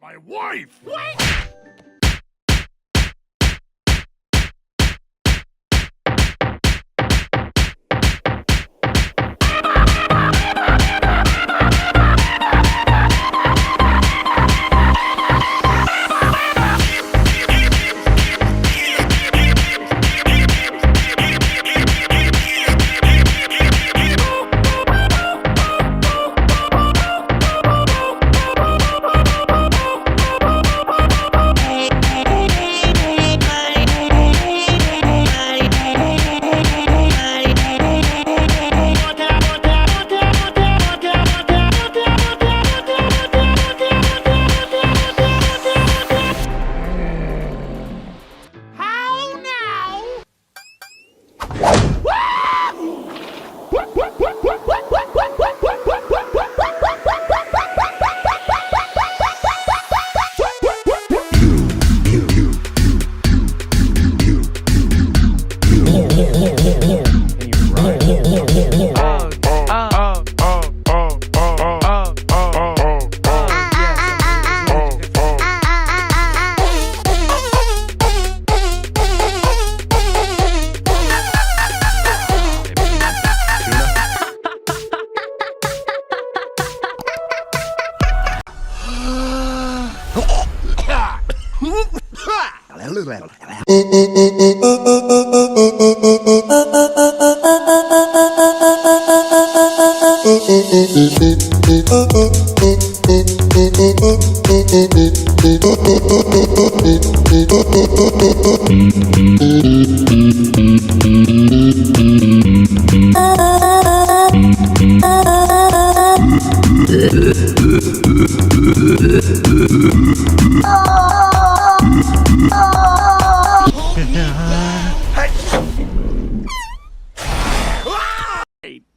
My wife! Wait!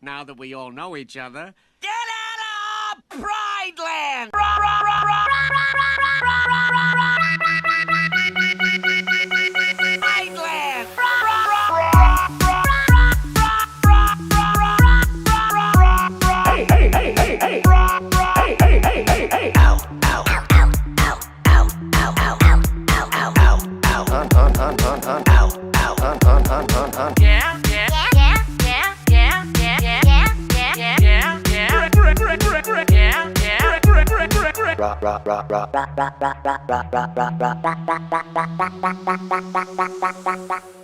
Now that we all know each other, Get out of Pride Land! Pride Land! Hey, hey, hey, hey, hey! Hey, hey, hey, hey, hey! Ow, ow, ow, ow, ow, ow, ow, ow, ow, ow, ow, ow, ow. Yeah, yeah, yeah, yeah, yeah, yeah, yeah, yeah, yeah, yeah, yeah, yeah.